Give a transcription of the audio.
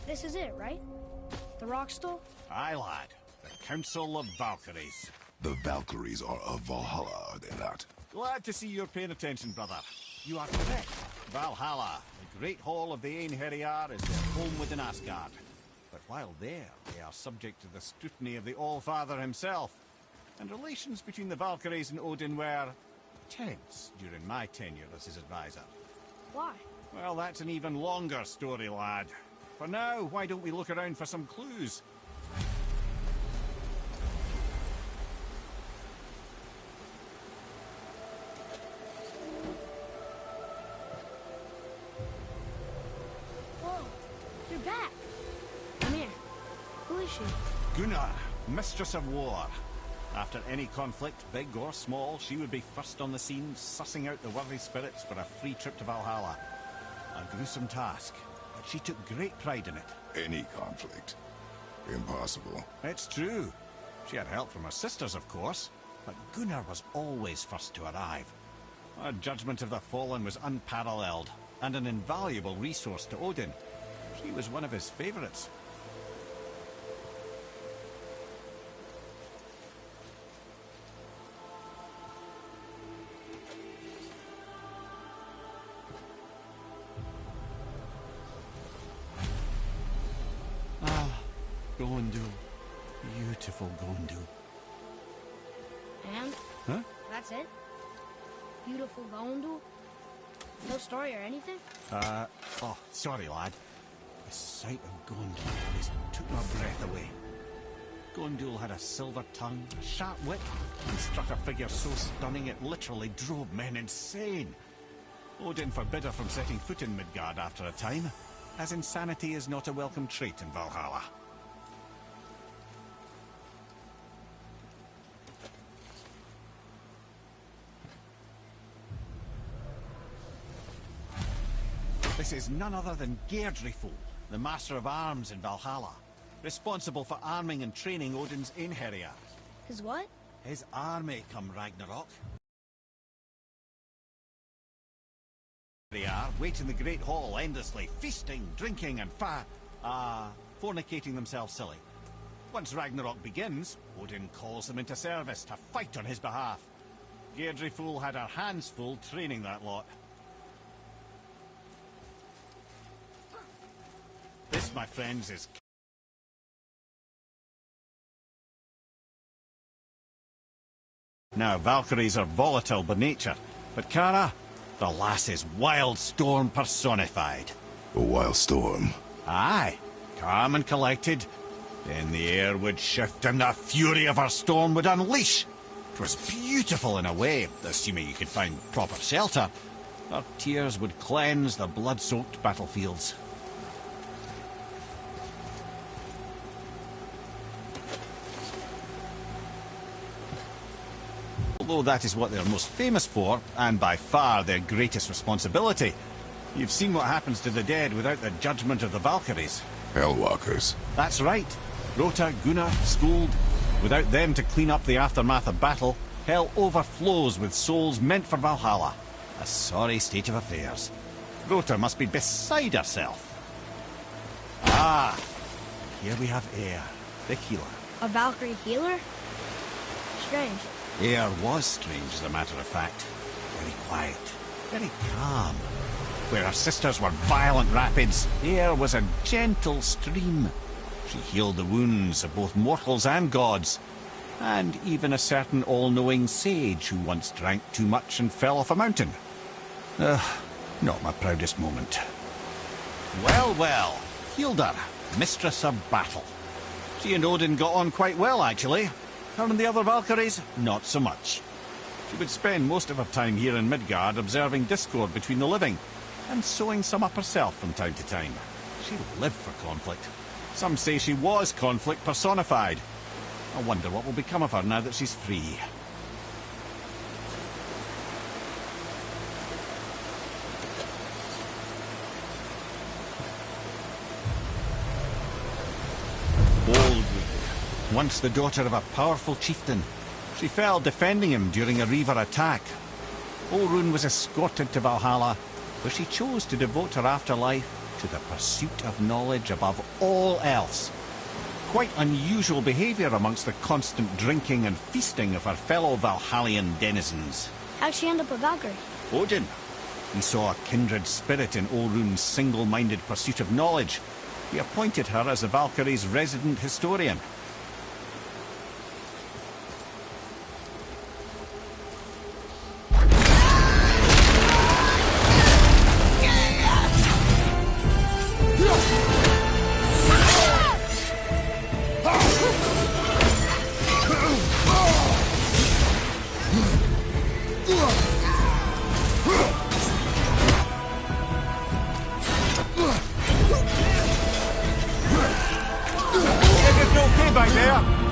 This is it, right? The rock stool? Aye, lad. The Council of Valkyries. The Valkyries are of Valhalla, are they not? Glad to see you're paying attention, brother. You are correct. Valhalla, the great hall of the Einherjar, is their home within Asgard. But while there, they are subject to the scrutiny of the All-Father himself. And relations between the Valkyries and Odin were tense during my tenure as his advisor. Why? Well, that's an even longer story, lad. For now, why don't we look around for some clues? Whoa, you're back. Come here. Who is she? Gunnar, Mistress of War. After any conflict, big or small, she would be first on the scene, sussing out the worthy spirits for a free trip to Valhalla. A gruesome task, but she took great pride in it. Any conflict. Impossible. It's true. She had help from her sisters, of course, but Gunnar was always first to arrive. Her judgment of the fallen was unparalleled, and an invaluable resource to Odin. She was one of his favorites. Gondul. Beautiful Gondul. And? Huh? That's it? Beautiful Gondul? No story or anything? Oh, sorry, lad. The sight of Gondul just took my breath away. Gondul had a silver tongue, a sharp wit, and struck a figure so stunning it literally drove men insane. Odin forbid her from setting foot in Midgard after a time, as insanity is not a welcome trait in Valhalla. This is none other than Geirdriful, the Master of Arms in Valhalla, responsible for arming and training Odin's Einherjar. His what? His army come Ragnarok. They are, wait in the Great Hall endlessly, feasting, drinking and fornicating themselves silly. Once Ragnarok begins, Odin calls them into service to fight on his behalf. Geirdriful had her hands full training that lot. This, my friends, is... Now, Valkyries are volatile by nature, but Kara, the lass is Wild Storm personified. A wild storm. Aye, calm and collected. Then the air would shift and the fury of her storm would unleash. 'Twas beautiful in a way, assuming you could find proper shelter. Her tears would cleanse the blood-soaked battlefields. Although that is what they're most famous for, and by far their greatest responsibility. You've seen what happens to the dead without the judgment of the Valkyries. Hellwalkers. That's right. Rota, Gunnar, Skuld. Without them to clean up the aftermath of battle, hell overflows with souls meant for Valhalla. A sorry state of affairs. Rota must be beside herself. Ah, here we have Air, the healer. A Valkyrie healer? Strange. Air was strange, as a matter of fact. Very quiet, very calm. Where her sisters were violent rapids, Air was a gentle stream. She healed the wounds of both mortals and gods, and even a certain all-knowing sage who once drank too much and fell off a mountain. Not my proudest moment. Well, well, healed her, Mistress of Battle. She and Odin got on quite well, actually. Her and the other Valkyries, not so much. She would spend most of her time here in Midgard observing discord between the living, and sewing some up herself from time to time. She lived for conflict. Some say she was conflict personified. I wonder what will become of her now that she's free. Once the daughter of a powerful chieftain, she fell defending him during a Reaver attack. Olrun was escorted to Valhalla, where she chose to devote her afterlife to the pursuit of knowledge above all else. Quite unusual behaviour amongst the constant drinking and feasting of her fellow Valhallian denizens. How'd she end up a Valkyrie? Odin. He saw a kindred spirit in Olrun's single-minded pursuit of knowledge. He appointed her as the Valkyrie's resident historian. Okay back there?